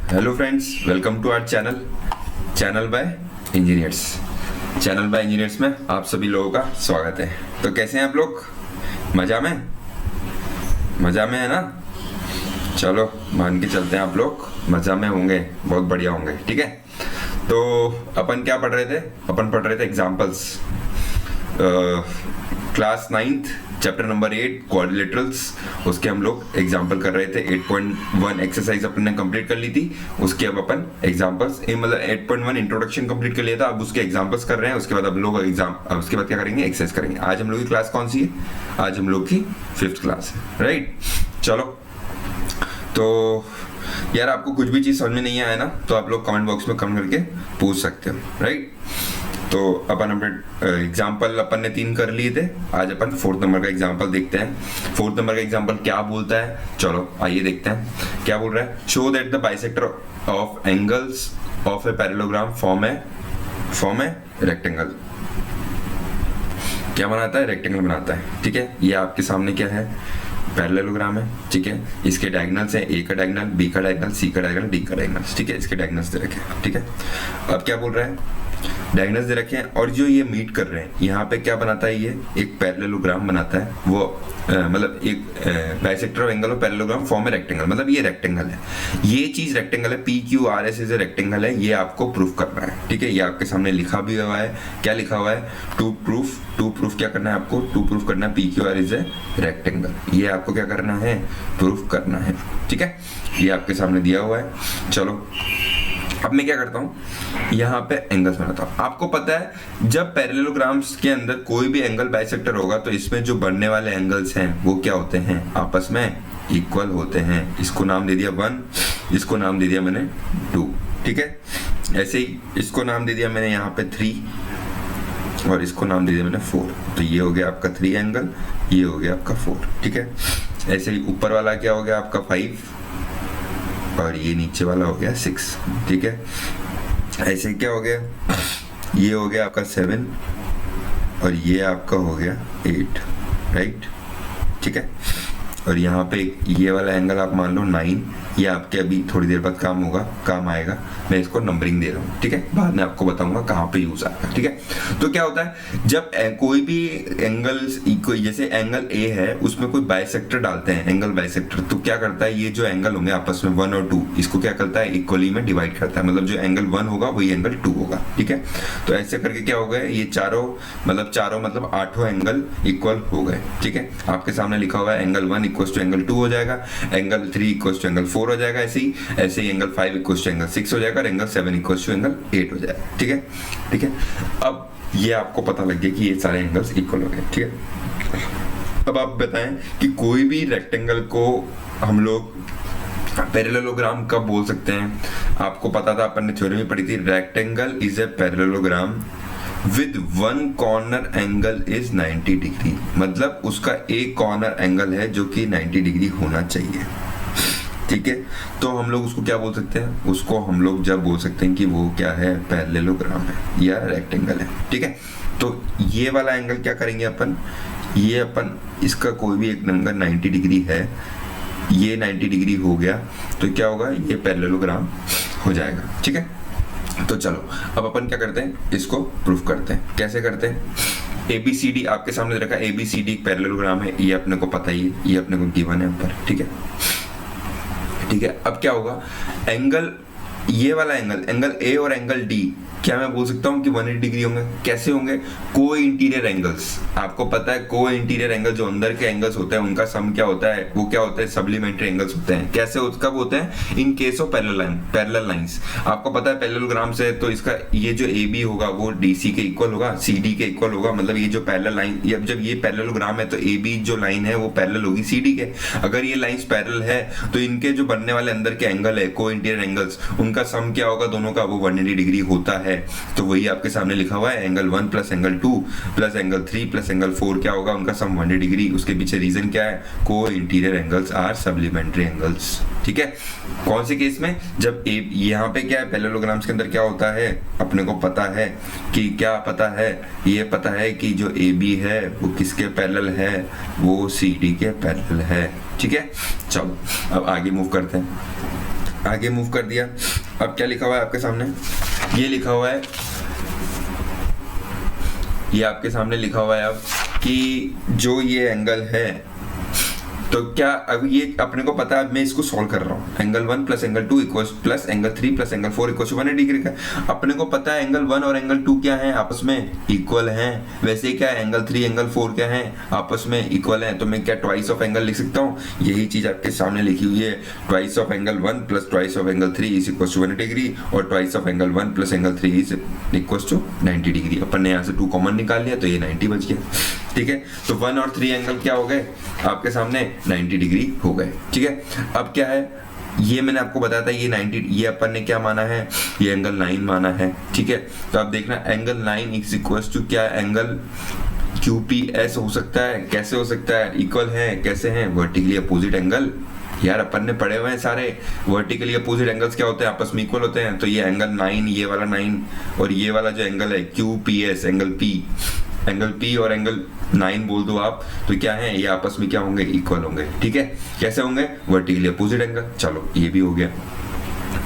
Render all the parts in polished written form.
Hello friends, welcome to our channel by engineers में आप सभी लोगों का स्वागत है। तो कैसे हैं आप लोग? मज़ा में है ना? चलो मान के चलते हैं आप लोग मज़ा में होंगे, बहुत बढ़िया होंगे। ठीक है, तो अपन क्या पढ़ रहे थे? अपन पढ़ रहे थे examples, class 9th chapter number 8 quadrilaterals. उसके हम लोग एग्जाम्पल कर रहे थे। 8.1 एक्सरसाइज अपन ने कंप्लीट कर ली थी, उसके अब अपन एग्जाम्पल्स मतलब 8.1 इंट्रोडक्शन कंप्लीट कर लिया था, अब उसके एग्जाम्पल्स कर रहे हैं। उसके बाद अब लोग उसके बाद क्या करेंगे? एक्सरसाइज करेंगे। आज हम लोग की क्लास कौन सी है? आज हम लोग की 5th क्लास है, राइट। चलो, तो यार आपको कुछ भी चीज़ समझ में नहीं आया ना, तो आप लोग कमेंट बॉक्स में कमेंट करके पूछ सकते हो, राइट। तो अपन एग्जाम्पल अपन ने 3 कर लिए थे, आज अपन 4th नंबर का एग्जाम्पल देखते हैं। 4th नंबर का एग्जाम्पल क्या बोलता है, चलो आइए देखते हैं क्या बोल रहा है। Show that the bisector of angles of a parallelogram form a rectangle. क्या बनाता है? रेक्टेंगल बनाता है। ठीक है, ये आपके सामने क्या है? पैरेललोग्राम है। ठीक है, इसके डायगोनल्स है, ए का डायगोनल, बी का डायगोनल, सी का डायगोनल, डी का डायगोनल। ठीक है, इसके डायगोनल्स दे रखे हैं। ठीक है, अब क्या बोल रहा है? डायगोनल्स दे रखे हैं और जो ये मीट कर रहे हैं यहाँ पे क्या बनाता है? ये एक पैरेललोग्राम बनाता है। वो मतलब एक bisector of angle of parallelogram form a rectangle, मतलब ये रेक्टेंगल है। ये चीज रेक्टेंगल है, PQRS इज ए रेक्टेंगल है, ये आपको प्रूफ करना है। ठीक है, ये आपके सामने लिखा भी हुआ है। क्या लिखा हुआ है? टू प्रूफ क्या करना है आपको? टू प्रूफ करना है PQR इज ए रेक्टेंगल। ये आपको क्या करना है? प्रूफ करना है। ठीक है, ये आपके सामने दिया हुआ है। चलो अब मैं क्या करता हूँ, यहाँ पे एंगल्स बनाता हूँ। आपको पता है जब पैरेललोग्राम्स के अंदर कोई भी एंगल बाइसेक्टर होगा तो इसमें जो बनने वाले एंगल्स हैं वो क्या होते हैं? आपस में इक्वल होते हैं। इसको नाम दे दिया 1, इसको नाम दे दिया मैंने 2। ठीक है, ऐसे ही इसको नाम दे दिया मैंने यहाँ पे 3 और इसको नाम दे दिया मैंने 4। तो ये हो गया आपका 3 एंगल, ये हो गया आपका 4। ठीक है, ऐसे ही ऊपर वाला क्या हो गया आपका 5 और ये नीचे वाला हो गया 6। ठीक है, ऐसे क्या हो गया? ये हो गया आपका 7 और ये आपका हो गया 8, राइट। ठीक है, और यहाँ पे ये वाला एंगल आप मान लो 9, ये आपके अभी थोड़ी देर बाद काम आएगा। मैं इसको नंबरिंग दे रहा हूँ। ठीक है, बाद में आपको बताऊंगा कहाँ पे यूज आएगा। ठीक है, तो क्या होता है जब कोई भी एंगल, जैसे एंगल ए है उसमें कोई बाइसेक्टर डालते हैं, एंगल बाइसेक्टर, तो क्या करता है? ये जो एंगल होंगे आपस में 1 और 2, इसको क्या करता है? इक्वली में डिवाइड करता है। मतलब जो एंगल 1 होगा वही एंगल 2 होगा। ठीक है, तो ऐसे करके क्या हो गए? ये चारों मतलब 8 एंगल इक्वल हो गए। ठीक है, आपके सामने लिखा हुआ है एंगल 1 इक्वल टू एंगल 2 हो जाएगा, एंगल 3 इक्वल टू एंगल 4 हो जाएगा, ऐसे ही एंगल 5 इक्वल टू एंगल 6 हो जाएगा और एंगल 7 इक्वल टू एंगल 8 हो जाएगा। ठीक है, अब ये आपको पता लग गया कि ये सारे एंगल्स इक्वल हो गए। ठीक है, अब आप बताएं कि कोई भी रेक्टेंगल को हम लोग पैरेललोग्राम कब बोल सकते हैं? आपको पता था, अपन ने थ्योरी में पढ़ी थी, rectangle is a parallelogram with 1 corner angle is 90 degree. मतलब उसका एक कॉर्नर एंगल है जो कि 90 डिग्री होना चाहिए। ठीक है, तो हम लोग उसको क्या बोल सकते हैं? उसको हम लोग जब बोल सकते हैं कि वो क्या है? पैरेललोग्राम है या रेक्टेंगल है। ठीक है, तो ये वाला एंगल क्या करेंगे अपन? ये अपन इसका कोई भी एक एंगल 90 डिग्री है, ये 90 डिग्री हो गया तो क्या होगा? ये पैरेललोग्राम हो जाएगा। ठीक है, तो चलो अब अपन क्या करते हैं? इसको प्रूफ करते हैं। कैसे करते हैं? ABCD आपके सामने रखा, ABCD एक पैरेललोग्राम है, ये अपने को पता ही है, ये अपने को गिवन है ऊपर। ठीक है, अब क्या होगा? एंगल, ये वाला एंगल A और एंगल D, क्या मैं बोल सकता हूँ कि 180 डिग्री होंगे? कैसे होंगे? को इंटीरियर एंगल्स, आपको पता है को इंटीरियर एंगल जो अंदर के एंगल्स होते हैं उनका सम क्या होता है? वो क्या होता है? सप्लीमेंट्री एंगल्स होते हैं। कैसे कब होते हैं? In case of parallel lines. आपको पता है पैरेललोग्राम से तो इसका ये जो AB होगा वो DC के इक्वल होगा, CD के इक्वल होगा। मतलब ये जो पैरेलल लाइन, जब ये पैरेललोग्राम है तो AB जो लाइन है वो पैरेलल होगी CD के। अगर ये लाइंस पैरेलल है तो इनके जो बनने वाले अंदर के एंगल है, को इंटीरियर एंगल्स, उनका सम क्या होगा? दोनों का वो 180 डिग्री होता है। तो वही आपके सामने लिखा हुआ है, angle 1 plus angle 2 plus angle 3 plus angle 4 क्या होगा? उनका सम 180 डिग्री। उसके पीछे रीजन क्या है? को interior angles are supplementary angles. ठीक है, कौन से केस में? जब यहाँ पे क्या है? पैरेललोग्राम्स के अंदर क्या होता है? अपने को पता है कि क्या पता है? ये पता है कि जो AB है वो किसके पैरेलल है? वो CD के पैरेलल है। ठीक है, चलो अब आगे मूव करते हैं। आगे मूव कर दिया। अब क्या लिखा हुआ है आपके सामने, ये लिखा हुआ है, ये आपके सामने लिखा हुआ है अब कि जो ये एंगल है, तो क्या अब ये अपने को पता है, मैं इसको सॉल्व कर रहा हूँ, angle 1 plus angle 2 equals plus angle 3 plus angle 4 equals 180 degree का। अपने को पता है एंगल 1 और एंगल 2 क्या है, आपस में इक्वल हैं। वैसे क्या है, एंगल 3 एंगल 4 क्या है, आपस में इक्वल हैं। तो मैं क्या ट्वाइस ऑफ एंगल लिख सकता हूँ, यही चीज आपके सामने लिखी हुई है, twice of angle 1 plus twice of angle 3 is equals to 180 degree, और twice of angle 1 plus angle 3 is equals to 90 degree. अपन ने यहाँ से 2 कॉमन निकाल लिया तो ये 90 बच गया। ठीक है, तो 1 और 3 एंगल क्या हो गए आपके सामने, 90 डिग्री हो गए। ठीक है, अब क्या है, ये मैंने आपको बताया था, ये 90, ये अपन ने क्या माना है, ये एंगल 9 माना है। ठीक है, तो आप देखना एंगल 9 इज इक्वल्स टू क्या, एंगल QPS हो सकता है। कैसे हो सकता है, इक्वल है, कैसे हैं, वर्टिकली अपोजिट एंगल। यार अपन ने पढ़े हुए हैं सारे, वर्टिकली अपोजिट एंगल्स क्या होते हैं, आपस में इक्वल होते हैं। तो ये एंगल 9, ये वाला 9 और ये वाला जो एंगल है QPS, एंगल P और एंगल 9 बोल दो आप, तो क्या है, ये आपस में क्या होंगे, इक्वल होंगे। ठीक है, कैसे होंगे, वर्टिकली अपोजिट एंगल। चलो ये भी हो गया।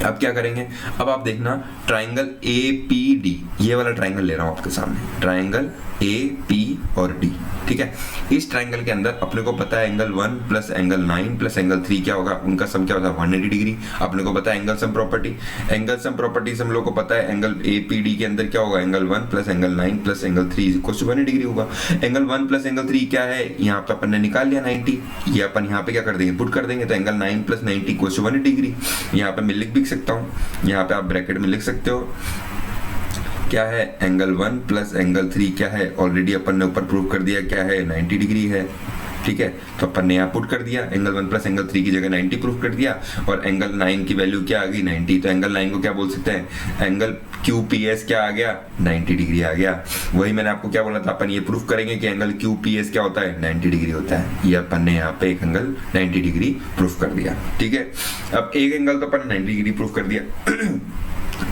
अब क्या करेंगे, अब आप देखना ट्राइंगल APD, ये वाला ट्राइंगल ले रहा हूं आपके सामने, ट्राइंगल AP और D। ठीक है, इस ट्राइंगल के अंदर अपने को पता है angle 1 plus angle 9 plus angle 3 क्या होगा, उनका सम क्या होता है, 180 डिग्री। अपने को पता है angle sum property, angle sum property से हम लोग को पता है एंगल APD के अंदर क्या होगा, angle 1 plus angle 9 plus angle 3 equal to 180 degree होगा। एंगल 1 प्लस एंगल 3 क्या है, यहाँ पे अपन ने निकाल लिया 90, ये अपन यहाँ पे क्या कर देंगे, पुट कर देंगे। तो angle 9 plus 90 equal to 180 degree. यहाँ पे मैं लिख भी सकता हूँ, यहाँ पे आप ब्रैकेट में लिख सकते हो क्या है, एंगल 1 प्लस एंगल 3 क्या है, ऑलरेडी अपन ने ऊपर प्रूव कर दिया क्या है, 90 डिग्री है। ठीक है, तो अपन ने यहाँ पुट कर दिया, एंगल 1 प्लस एंगल 3 की जगह 90 प्रूफ कर दिया, और एंगल 9 की वैल्यू क्या आ गई, 90। तो एंगल 9 को क्या बोल सकते हैं, एंगल QPS क्या आ गया, 90 डिग्री आ गया। वही मैंने आपको क्या बोला था, अपन ये प्रूफ करेंगे कि एंगल QPS क्या होता है, 90 डिग्री होता है। ये अपन ने यहाँ पे एक एंगल 90 डिग्री प्रूफ कर दिया। ठीक है, अब एक एंगल तो अपन 90 डिग्री प्रूफ कर दिया।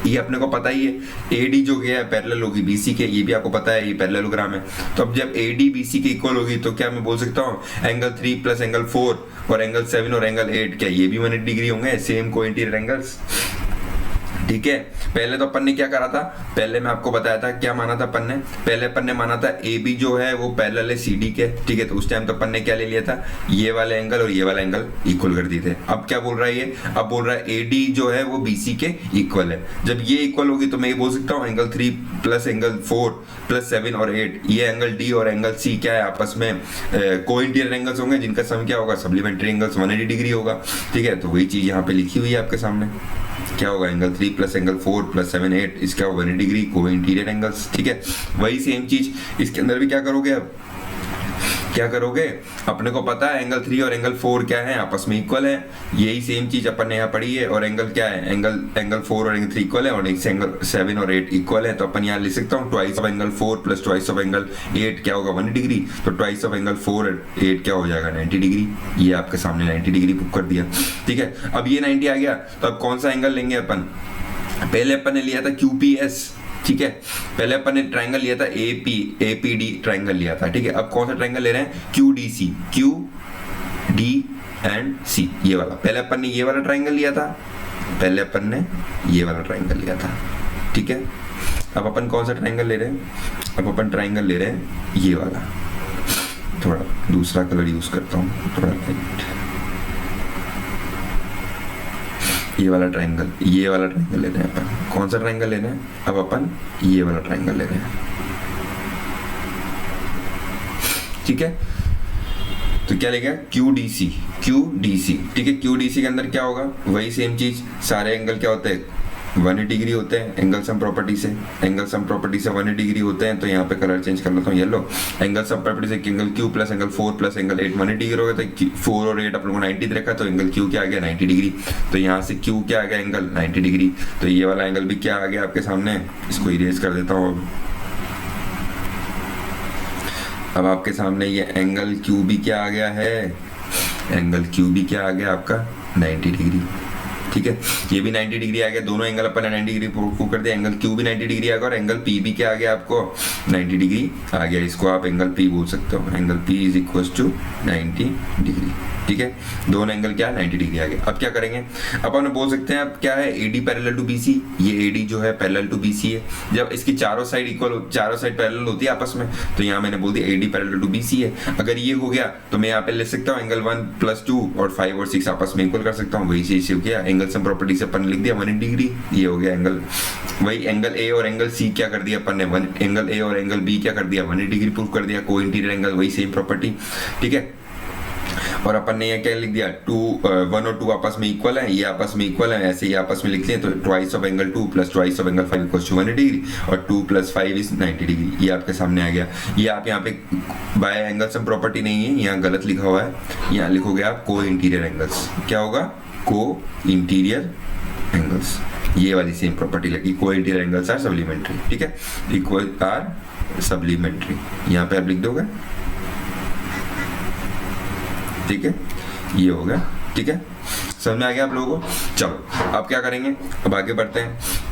ये अपने को पता ही है, AD जो गया है पैरेलल होगी BC के, ये भी आपको पता है, ये पैरेललोग्राम है। तो अब जब AD BC के इक्वल होगी तो क्या मैं बोल सकता हूँ एंगल 3 प्लस एंगल 4 और एंगल 7 और एंगल 8 क्या ये भी 180 डिग्री होंगे, सेम को इंटीरियर एंगल्स। ठीक है, पहले तो अपन ने क्या करा था, पहले मैं आपको बताया था क्या माना था अपन ने, पहले अपन ने माना था AB जो है वो पैरेलल है CD के। ठीक है, तो उस टाइम तो अपन ने क्या ले लिया था, ये वाले एंगल और ये वाला एंगल इक्वल कर दिए थे। अब क्या बोल रहा है ये, अब बोल रहा है AD जो है वो BC के इक्वल है। जब ये इक्वल होगी तो मैं ये बोल सकता हूँ एंगल 3 प्लस एंगल 4 प्लस 7 और 8, ये एंगल D और एंगल C क्या है, आपस में को इंटीरियर एंगल्स होंगे, जिनका सम क्या होगा, सप्लीमेंट्री एंगल्स 180 डिग्री होगा। ठीक है, तो वही चीज यहाँ पे लिखी हुई है आपके सामने, क्या होगा, एंगल 3 प्लस एंगल 4 प्लस 7 8 इसका 180 डिग्री को इंटीरियर एंगल्स। ठीक है, वही सेम चीज इसके अंदर भी क्या करोगे, अब क्या करोगे, अपने को पता है एंगल 3 और एंगल 4 क्या है, आपस में इक्वल है। यही सेम चीज अपन ने यहाँ पढ़ी है, और एंगल क्या है, एंगल 4 और एंगल 3 इक्वल है, और एंगल 7 और 8 इक्वल है। तो अपन यहाँ लिख सकता हूँ twice of angle 4 plus twice of angle 8 क्या होगा, 180 डिग्री। तो ट्वाइस ऑफ एंगल 4 और 8 क्या हो जाएगा, 90 डिग्री। ये आपके सामने 90 डिग्री पुट कर दिया। ठीक है, अब ये 90 आ गया, तो अब कौन सा एंगल लेंगे अपन, पहले अपन ने लिया था QPS। ठीक है, पहले अपन ने ट्राइंगल लिया था APD ट्राइंगल लिया था। ठीक है, अब कौन सा ट्राइंगल ले रहे हैं, QDC, QD एंड C, ये वाला। पहले अपन ने ये वाला ट्राइंगल लिया था, पहले अपन ने ये वाला ट्राइंगल लिया था। ठीक है, अब अपन कौन सा ट्राइंगल ले रहे हैं, अब अपन ट्राइंगल ले रहे हैं ये वाला। थोड़ा दूसरा कलर यूज करता हूँ, थोड़ा लाइट, ये वाला ट्राइंगल ले रहे हैं अपन। कौन सा ट्राइंगल ले रहे हैं, अब अपन ये वाला ट्राइंगल ले रहे हैं। ठीक है, तो क्या लेगा, QDC। ठीक है, QDC के अंदर क्या होगा, वही सेम चीज, सारे एंगल क्या होते हैं, 180 डिग्री होते हैं एंगल सम प्रॉपर्टी से, 180 डिग्री होते हैं। तो यहाँ पे कलर चेंज कर लेता हूँ, येलो। एंगल सम प्रॉपर्टी से angle Q plus angle 4 plus angle 8 180 degree हो गया। तो 4 और 8 अपन को 90 रखा, तो एंगल Q क्या आ गया, 90 डिग्री। तो यहाँ से Q क्या आ गया, एंगल 90 डिग्री। तो ये वाला एंगल भी क्या आ गया आपके सामने, इसको इरेज कर देता हूँ। अब आपके सामने ये एंगल Q भी क्या आ गया है, एंगल Q भी क्या आ गया आपका, 90 डिग्री। ठीक है, ये भी 90 डिग्री आ गया, दोनों एंगल अपन ने 90 डिग्री प्रूव कर दिया। एंगल Q भी 90 डिग्री आ गया, और एंगल P भी क्या आ गया आपको, 90 डिग्री आ गया। इसको आप एंगल P बोल सकते हो, angle P is equal to 90 degree. ठीक है, दोनों एंगल क्या 90 डिग्री आ गया। अब क्या करेंगे, अपन बोल सकते हैं अब क्या है, AD पैरेलल टू BC, ये AD जो है पैरेलल टू BC है। जब इसकी चारों साइड इक्वल, चारों साइड पैरेलल होती है आपस में, तो यहाँ मैंने बोल दिया AD पैरेलल टू BC है। अगर ये हो गया तो मैं यहाँ पे ले सकता हूँ एंगल 1 + 2 और 5 और 6 आपस में इक्वल कर सकता हूँ। वही चीज हो गया, एंगल सम प्रॉपर्टी से अपन लिख दिया 180 डिग्री, ये हो गया एंगल। वही एंगल A और एंगल C क्या कर दिया अपन ने, एंगल A और एंगल B क्या कर दिया, 180 डिग्री प्रूफ कर दिया, को इंटीरियर एंगल, वही सेम प्रॉपर्टी, ठीक है। और अपन ने ये क्या लिख दिया, 1 और 2 आपस में इक्वल है, ये आपस में इक्वल है, ऐसे ही आपस में लिख लिया, तो twice of angle 2 + twice of angle 5 = 180 degree, और 2 + 5 = 90 डिग्री। ये आपके सामने आ गया। ये आप यहाँ पे बाय एंगल सम प्रॉपर्टी नहीं है, यहाँ गलत लिखा हुआ है, यहाँ लिखोगे आप को इंटीरियर एंगल्स। क्या होगा, को इंटीरियर एंगल्स, ये वाली सेम प्रॉपर्टी लगी, को इंटीरियर एंगल्स आर सप्लीमेंट्री, ठीक है, इक्वल आर सप्लीमेंट्री, यहाँ पे आप लिख दोगे, ठीक है, ये हो गया, ठीक है, समझ में आ गया आप लोगों को। चलो अब क्या करेंगे, अब आगे बढ़ते हैं।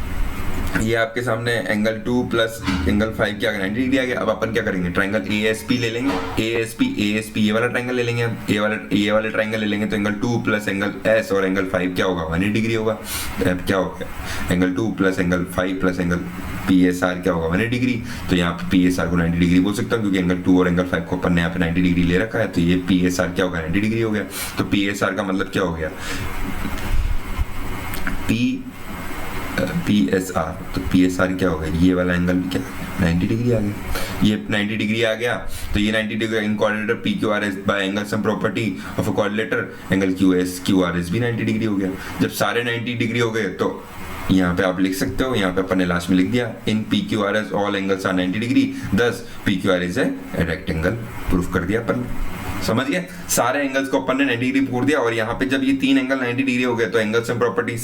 ये आपके सामने एंगल 2 + एंगल 5 क्या 90 डिग्री आ गया। अब अपन क्या करेंगे, ट्रायंगल ASP ले लेंगे, ASP ये वाला ट्रायंगल ले लेंगे, ये वाले ट्रायंगल ले लेंगे, तो एंगल 2 + एंगल S और एंगल 5 क्या होगा, 180 डिग्री होगा। अब क्या हो गया, एंगल 2 + एंगल 5 + एंगल PSR क्या होगा, 180 डिग्री। तो यहाँ पे PSR को 90 डिग्री बोल सकता हूँ, क्योंकि एंगल 2 और एंगल 5 को अपन ने यहाँ पे 90 डिग्री ले रखा है, तो ये PSR क्या होगा, 90 डिग्री हो गया। तो PSR का मतलब क्या हो गया, PSR, तो PSR क्या होगा, ये वाला एंगल क्या 90 डिग्री आ गया। ये 90 डिग्री आ गया, तो ये 90 degree in quadrilateral PQRS bye angle sum property of a quadrilateral angle QRS भी 90 डिग्री हो गया। जब सारे 90 डिग्री हो गए तो यहाँ पे आप लिख सकते हो, यहाँ पे अपन ने लास्ट में लिख दिया, in PQRS all angles are 90 degree, thus PQRS है रेक्टेंगल, प्रूफ कर दिया अपन। समझ गए, सारे एंगल्स को अपन ने 90 डिग्री पूछ दिया। और यहाँ पे जब ये 3 एंगल 90 डिग्री हो गए, तो एंगल सम प्रॉपर्टी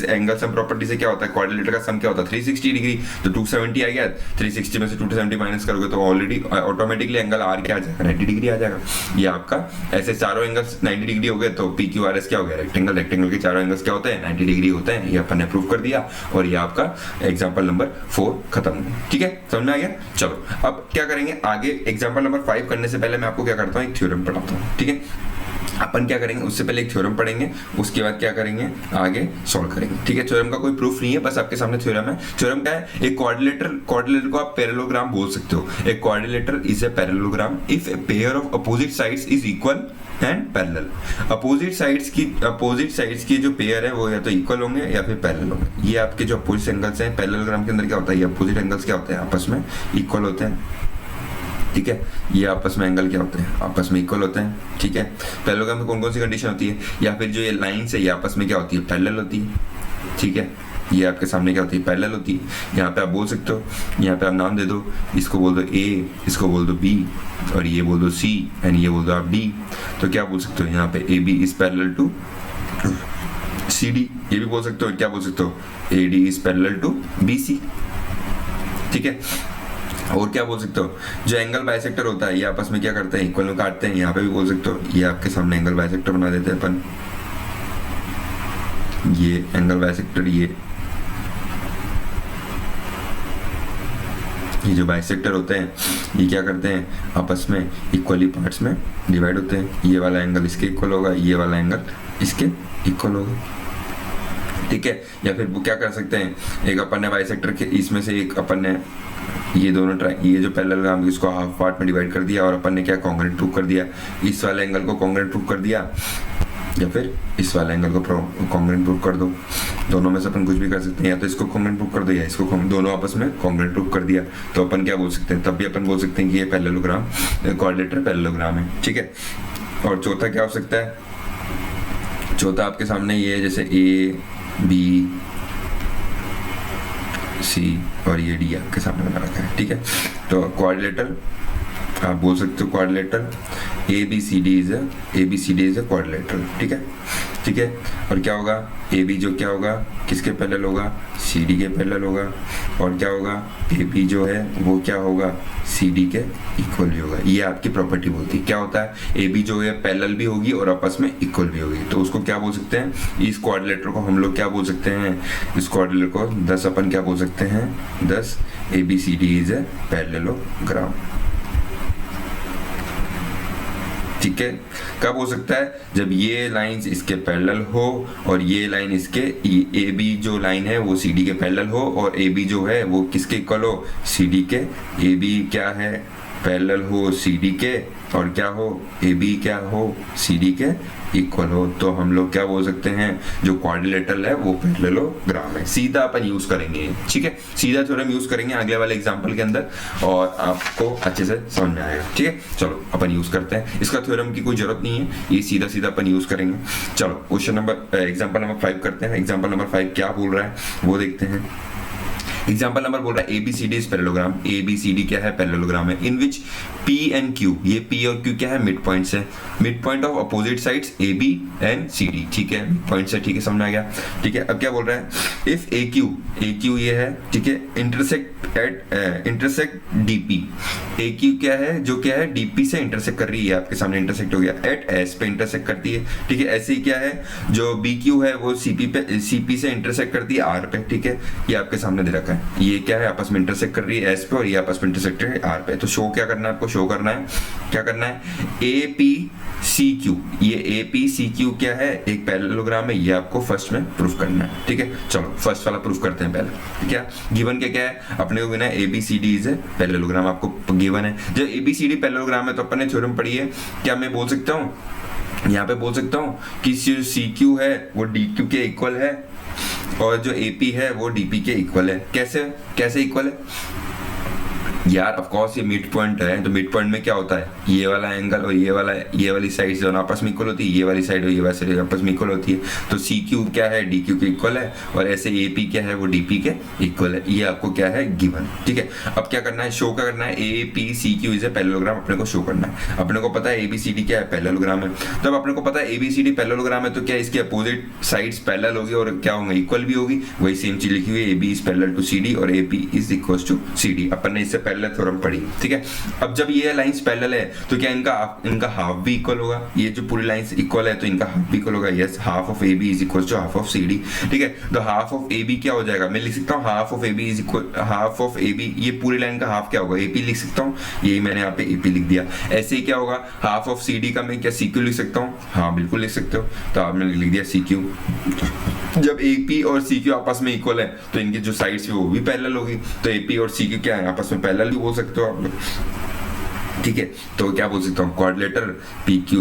से क्या होता है, क्वाड्रिलेटर का सम क्या होता है, 360 डिग्री, तो 270 आ गया। 360 में से 270 माइनस करोगे तो ऑलरेडी ऑटोमेटिकली एंगल आर क्या आ जाएगा, 90 डिग्री आ जाएगा। ये आपका ऐसे चारों एंगल्स 90 डिग्री हो गए, तो PQRS क्या हो गया, रेक्टेंगल के चारों एंगल्स क्या होते हैं, 90 डिग्री होते हैं। ये अपन ने प्रूफ कर दिया, और ये आपका एग्जाम्पल नंबर 4 खत्म हुआ, ठीक है, समझ में आ गया। चलो अब क्या करेंगे आगे, एग्जाम्पल नंबर 5 करने से पहले मैं आपको क्या करता हूँ, एक थ्योरम पढ़ाता हूँ, ठीक है। अपन क्या करेंगे, उससे पहले एक थ्योरम पढ़ेंगे, उसके बाद क्या करेंगे, आगे सॉल्व करेंगे, ठीक है। थ्योरम का कोई प्रूफ नहीं है, बस आपके सामने थ्योरम है। थ्योरम क्या है, एक क्वाड्रिलेटर को आप पैरेललोग्राम बोल सकते हो। एक quadrilateral is a parallelogram if a pair of opposite sides is equal and parallel. Opposite sides की जो पेयर है वो या तो इक्वल होंगे या फिर पैरेलल होंगे। ये आपके जो अपोजिट एंगल्स हैं, पैरेललोग्राम के अंदर क्या होता है, ये अपोजिट एंगल्स क्या होते हैं, आपस में इक्वल होते हैं, ठीक है। ये आपस में एंगल क्या होते हैं, आपस में इक्वल होते हैं, ठीक है। पैरेललोग्राम में कौन कौन सी कंडीशन होती है, या फिर जो ये लाइन्स है ये आपस में क्या होती है, पैरेलल होती है, ठीक है। ये आपके सामने क्या होती है, पैरेलल होती है। यहाँ पे आप बोल सकते हो, यहाँ पे आप नाम दे दो, इसको बोल दो A, इसको बोल दो B, और ये बोल दो C, एंड ये बोल दो आप D। तो क्या बोल सकते हो, यहाँ पे AB is parallel to CD, ये भी बोल सकते हो। क्या बोल सकते हो, AD is parallel to BC, ठीक है। और क्या बोल सकते हो, जो एंगल बाइसेक्टर होता है ये आपस में क्या करते हैं, इक्वल में काटते हैं। यहाँ पे भी बोल सकते हो, ये आपके सामने एंगल बाइसेक्टर बना देते हैं अपन, ये एंगल बाइसेक्टर, ये जो बाइसेक्टर होते हैं ये क्या करते हैं, आपस में इक्वली पार्ट्स में डिवाइड होते हैं। ये वाला एंगल इसके इक्वल होगा, ये वाला एंगल इसके इक्वल होगा, ठीक है। या फिर वो क्या कर सकते हैं, एक अपन ने बाइसेक्टर के इसमें से एक अपन ने ये दोनों ये जो पैरेललोग्राम इसको हाफ पार्ट में डिवाइड कर दिया, और अपन ने क्या कॉन्ग्रुएंट प्रूव कर दिया, इस वाले एंगल को कॉन्ग्रुएंट प्रूव कर दिया, या फिर इस वाले एंगल को कॉन्ग्रुएंट प्रूव कर दो। दोनों में से अपन कुछ भी कर सकते हैं, या तो इसको कॉन्ग्रुएंट प्रूव कर दो या इसको, दोनों आपस में कॉन्ग्रुएंट प्रूव कर दिया, तो अपन क्या बोल सकते हैं, तब भी अपन बोल सकते हैं कि ये पैरेललोग्राम क्वाड्रिलेटर पैरेललोग्राम है, ठीक है। और चौथा क्या हो सकता है, चौथा आपके सामने ये है, जैसे A B C और ये D आपके सामने बना रखा है, ठीक है। तो क्वाड्रिलेटर आप बोल सकते हो, quadrilateral ABCD is a quadrilateral, ठीक है, ठीक है। और क्या होगा, AB जो क्या होगा, किसके पैरेलल होगा, CD के पैरेलल होगा, और क्या होगा, AB जो है वो क्या होगा, CD के इक्वल भी होगा। ये आपकी प्रॉपर्टी बोलती है। क्या होता है, AB जो है पैरेलल भी होगी और आपस में इक्वल भी होगी, तो उसको क्या बोल सकते हैं, इस क्वाड्रिलेटर को हम लोग क्या बोल सकते हैं, इस क्वाड्रिलेटर को 10 अपन क्या बोल सकते हैं, 10 ABCD इज ए पैरेललोग्राम, ठीक है। कब हो सकता है? जब ये लाइंस इसके पैरेलल हो और ये लाइन इसके ए बी जो लाइन है वो सी डी के पैरेलल हो और ए बी जो है वो किसके इक्वल हो? सी डी के। ए बी क्या है? पैरेलल हो सी डी के और क्या हो? ए बी क्या हो? सी डी के इक्वल हो। तो हम लोग क्या बोल सकते हैं? जो क्वाड्रिलेटरल है वो पैरेललोग्राम है। सीधा अपन यूज करेंगे, ठीक है, सीधा थ्योरम यूज करेंगे अगले वाले एग्जांपल के अंदर और आपको अच्छे से समझ में आएगा, ठीक है। चलो अपन यूज करते हैं। इसका थ्योरम की कोई जरूरत नहीं है, ये सीधा सीधा अपन यूज करेंगे। चलो क्वेश्चन नंबर एग्जाम्पल नंबर 5 करते हैं। एग्जाम्पल नंबर 5 क्या बोल रहा है वो देखते हैं। एग्जाम्पल नंबर बोल रहा है ABCD इज पैरेललोग्राम। ABCD क्या है? पैरेललोग्राम है। इन विच P एंड Q, ये P और Q क्या है? मिड पॉइंट्स है। Mid point of opposite sides AB and CD, ठीक है, मिड पॉइंट्स है, ठीक है, समझ आ गया, ठीक है। अब क्या बोल रहा है? इफ AQ ये है, ठीक है, इंटरसेक्ट DP। AQ क्या है? जो क्या है? DP से इंटरसेक्ट कर रही है, आपके सामने इंटरसेक्ट हो गया। एट S पे इंटरसेक्ट करती है, ठीक है। ऐसे ही क्या है? जो BQ है वो CP से इंटरसेक्ट करती है R पे, ठीक है, ये आपके सामने दे रखा है। ये क्या है? आपस में इंटरसेक्ट कर रही है S पे और ये आपस में इंटरसेक्ट है R पे। तो शो क्या करना है आपको? शो करना है, क्या करना है? APCQ, ये APCQ क्या है? एक पैरेललोग्राम है, ये आपको फर्स्ट में प्रूफ करना है, ठीक है। चलो फर्स्ट वाला प्रूफ करते हैं पहले। क्या गिवन क्या है? अपने को गिना है ABCD इज ए पैरेललोग्राम, आपको गिवन है। जब ABCD पैरेललोग्राम है तो अपन ने थ्योरम पढ़ी है। क्या मैं बोल सकता हूँ यहाँ पे? बोल सकता हूँ कि CQ है वो DQ के इक्वल है और जो AP है वो DP के इक्वल है। कैसे इक्वल है यार? ऑफ कोर्स ये मिड पॉइंट है, तो मिड पॉइंट में क्या होता है? ये वाला एंगल और ये वाली साइड जो आपस में इक्वल होती है, ये वाली साइड और ये वाली साइड आपस में इक्वल होती है। तो CQ क्या है? DQ के इक्वल है और ऐसे AP क्या है? वो DP के इक्वल है। ये आपको क्या है? गिवन, ठीक है। अब क्या करना है? शो क्या करना है? APCQ इज ए पैरेललोग्राम अपने को शो करना है। अपने को पता है ABCD क्या है? पैरेललोग्राम है। तब अपने को पता है ABCD पैरेललोग्राम है तो क्या इसकी अपोजिट साइड्स पैरेलल होगी और क्या होंगे? इक्वल भी होगी। वही सेम चीज लिखी हुई है, AB is parallel to CD और AP is equal to CD। अपन ने इससे पैरेलल थ्योरम पढ़ी, ठीक है। अब जब ये लाइंस पैरेलल है तो क्या इनका हाफ भी इक्वल होगा? ये जो पूरी लाइंस इक्वल है तो इनका हाफ भी इक्वल होगा। Yes, half of AB is equal to half of CD, ठीक है। तो हाफ ऑफ AB क्या हो जाएगा? मैं लिख सकता हूँ half of AB is equal half of AB, ये पूरी लाइन का हाफ क्या होगा? AP लिख सकता हूँ, यही मैंने यहाँ पे AP लिख दिया। ऐसे ही क्या होगा? हाफ ऑफ CD का मैं क्या CQ लिख सकता हूँ? हाँ बिल्कुल लिख सकते हो, तो आपने लिख दिया CQ। जब AP और CQ आपस में इक्वल है तो इनकी जो साइड्स है वो भी पैरेलल होगी। तो AP और CQ क्या है? आपस में पैरेलल भी बोल सकते हो आप लोग, ठीक है। तो क्या बोल सकता हूँ? क्वाड्रिलेटर PQ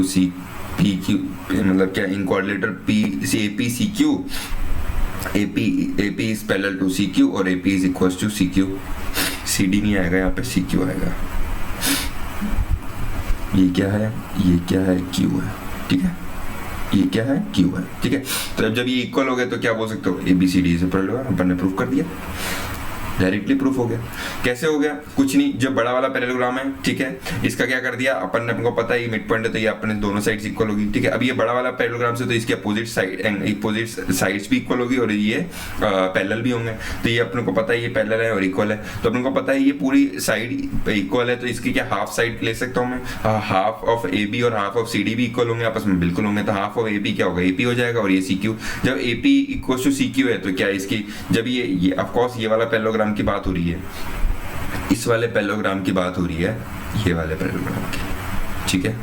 मतलब क्या? In quadrilateral APCQ, AP is parallel to CQ और AP is equal to CQ। CD नहीं आएगा यहाँ पे, CQ आएगा। ये क्या है? ये क्या है? Q है, ठीक है। ये क्या है? Q है, ठीक है। तो जब ये इक्वल हो गया तो क्या बोल सकते हो? ABCD से पैरेललोग्राम अपन ने प्रूफ कर दिया, डायरेक्टली प्रूफ हो गया। कैसे हो गया? कुछ नहीं, जो बड़ा वाला पैरेललोग्राम है, ठीक है, इसका क्या कर दिया अपन ने? को पता है ये मिड पॉइंट है तो ये अपने दोनों साइड्स इक्वल होगी, ठीक है। अब ये बड़ा वाला पैरेललोग्राम से तो इसके अपोजिट साइड्स भी इक्वल होगी और ये पैरेलल भी होंगे। तो ये अपने को पता है ये पैरेलल है और इक्वल है, तो अपने को पता है ये पूरी साइड इक्वल है। तो इसकी क्या हाफ साइड ले सकता हूँ मैं? हाफ ऑफ AB और हाफ ऑफ CD भी इक्वल होंगे, आपस में बिल्कुल होंगे। तो हाफ ऑफ AB क्या होगा? AP हो जाएगा और ये CQ। जब AP इक्वल टू CQ है तो क्या इसकी, जब ये ऑफ कोर्स ये वाला पैरेललोग्राम की बात हो रही है, इस वाले पैरेललोग्राम की बात हो रही है, ये वाले पैरेललोग्राम की, ठीक है,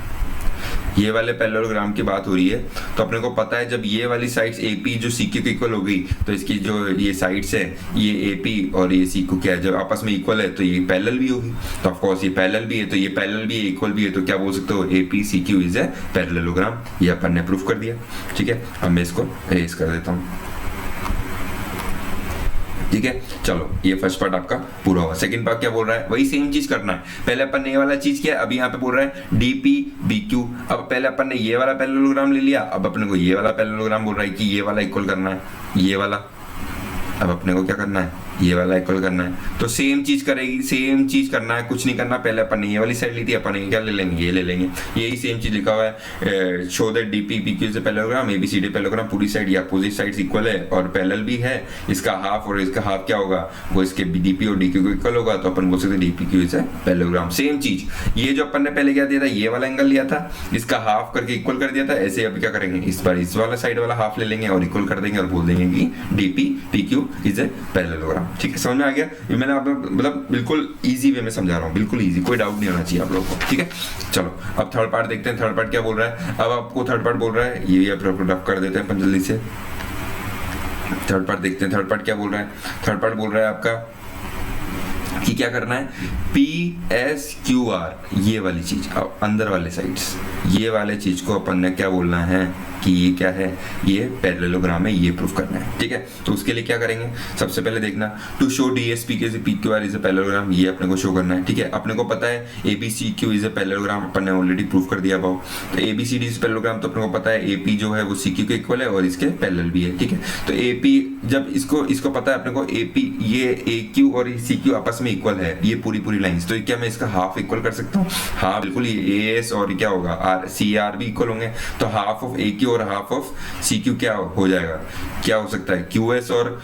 ये वाले पैरेललोग्राम की बात हो रही है। तो अपने को पता है जब ये वाली साइड्स AP जो CQ के इक्वल हो गई तो इसकी जो ये साइड्स है ये AP और ये CQ क्या है? जब आपस में इक्वल है तो ये पैरेलल भी होगी। तो ऑफ कोर्स ये पैरेलल भी है, तो ये पैरेलल भी है, इक्वल भी है, तो क्या बोल सकते हो? APCQ is a parallelogram. ये अपन ने प्रूफ कर दिया, ठीक है। अब मैं इसको एरेज कर देता हूँ, ठीक है। चलो ये फर्स्ट पार्ट आपका पूरा हुआ। सेकंड पार्ट क्या बोल रहा है? वही सेम चीज करना है। पहले अपन ने ये वाला चीज किया, अभी यहाँ पे बोल रहा है DP BQ। अब पहले अपन ने ये वाला पैरेललोग्राम ले लिया, अब अपने को ये वाला पैरेललोग्राम बोल रहा है कि ये वाला इक्वल करना है ये वाला। अब अपने को क्या करना है? ये वाला इक्वल करना है। तो सेम चीज करेगी, सेम चीज करना है, कुछ नहीं करना। पहले अपन ने ये वाली साइड ली थी, अपन क्या ले लेंगे? ये ले लेंगे। यही सेम चीज लिखा हुआ है, शो दैट DP PQ से पैरेललोग्राम ABCD पैरेललोग्राम पूरी साइड या अपोजिट साइड्स इक्वल है और पैरेलल भी है। इसका हाफ और इसका हाफ क्या होगा? वो इसके DP और DQ को इक्वल होगा, तो अपन बोल सकते हैं DPQ इज पैरेललोग्राम। सेम चीज, ये जो अपन ने पहले क्या दिया था, ये वाला एंगल लिया था, इसका हाफ करके इक्वल कर दिया था। ऐसे अब क्या करेंगे? इस बार इस वाला साइड वाला हाफ ले लेंगे और इक्वल कर देंगे और बोल देंगे कि DP PQ is a parallelogram. हूँ, ठीक है, समझ में आ गया? ये मैंने आपको मतलब बिल्कुल इजी वे में समझा रहा हूँ, बिल्कुल इजी, कोई डाउट नहीं होना चाहिए आप लोगों को, ठीक है। चलो अब थर्ड पार्ट देखते हैं, थर्ड पार्ट क्या बोल रहा है। अब आपको थर्ड पार्ट बोल रहा है, ये रफ कर देते हैं अपन जल्दी से। थर्ड पार्ट देखते हैं, थर्ड पार्ट क्या बोल रहा है। थर्ड पार्ट बोल रहा है आपका कि क्या करना है, PSQR ये वाली चीज, अब अंदर वाले साइड्स, ये वाले चीज को अपन ने क्या बोलना है कि ये क्या है, ये पैरेललोग्राम है, ये प्रूफ करना है, ठीक है। तो उसके लिए क्या करेंगे, सबसे पहले देखना, टू शो DSP के PQR इज अ पैरेललोग्राम, ये अपने को शो करना है, ठीक है। अपने को पता है ABCQ इज अ पैरेललोग्राम, अपन ने ऑलरेडी प्रूफ कर दिया भाव। तो ABCD इज पैरेललोग्राम, तो अपने को पता है AP जो है वो CQ के इक्वल है और इसके पैरेलल भी है, ठीक है। तो AP जब इसको पता है अपने को AP, ये AQ और CQ आपस में इक्वल है, ये पूरी लाइंस, तो क्या मैं इसका हाफ इक्वल कर सकता हूँ? हाँ बिल्कुल, ये AS और क्या होगा CR भी इक्वल होंगे, तो हाफ ऑफ AQ और हाफ ऑफ CQ क्या हो जाएगा, क्या हो सकता है, QS और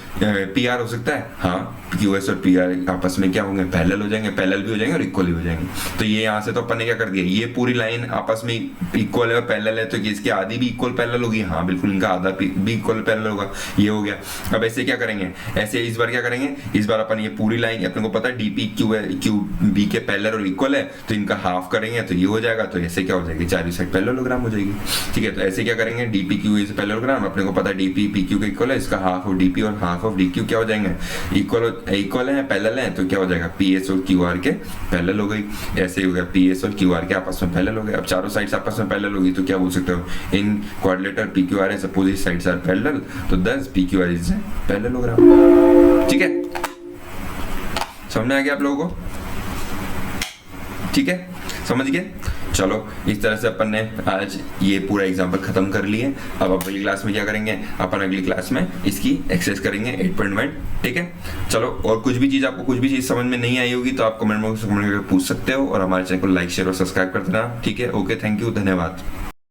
PR हो सकता है। हाँ, QS और PR आपस में क्या होंगे, पैरेलल हो जाएंगे, पैरेलल भी हो जाएंगे और इक्वल भी हो जाएंगे। तो ये यहाँ से तो अपन ने क्या कर दिया, ये पूरी लाइन आपस में इक्वल है और पैरेलल है, तो इसकी आधी भी इक्वल पैरेलल होगी। हाँ बिल्कुल, इनका आधा भी इक्वल पैरेलल होगा, ये हो गया। अब ऐसे क्या करेंगे, ऐसे इस बार क्या करेंगे, इस बार अपन ये पूरी लाइन अपने को पता है DP QB के पैरेलल और इक्वल है, तो इनका हाफ करेंगे तो ये हो जाएगा, तो ऐसे क्या हो जाएगी, चारों साइड पैरेललोग्राम हो जाएगी, ठीक है। तो ऐसे क्या करेंगे, DPQ इज पैरेललोग्राम, अपने को पता है DP PQ के इक्वल है, इसका हाफ ऑफ DP और हाफ ऑफ DQ क्या हो जाएंगे, इक्वल है, पैरेलल है, तो क्या हो जाएगा, PS और QR के पैरेलल हो गई। ऐसे ही हो गया, PS और QR के आपस में पैरेलल हो गए। अब चारों साइड्स आपस में पैरेलल होगी, तो क्या बोल सकते हो, इन क्वाड्रिलेटरल PQR है, सपोज इस साइड्स आर पैरेलल, तो thus PQR इज पैरेललोग्राम, ठीक है। समझ में आ गया आप लोगों को, ठीक है, समझ गए। चलो इस तरह से अपन ने आज ये पूरा एग्जाम्पल खत्म कर लिए। अब अगली क्लास में क्या करेंगे, अपन अगली क्लास में इसकी एक्सरसाइज करेंगे 8.1, ठीक है। चलो, और कुछ भी चीज, आपको कुछ भी चीज समझ में नहीं आई होगी तो आप कमेंट में पूछ सकते हो, और हमारे चैनल को लाइक शेयर और सब्सक्राइब कर देना, ठीक है। ओके, थैंक यू, धन्यवाद।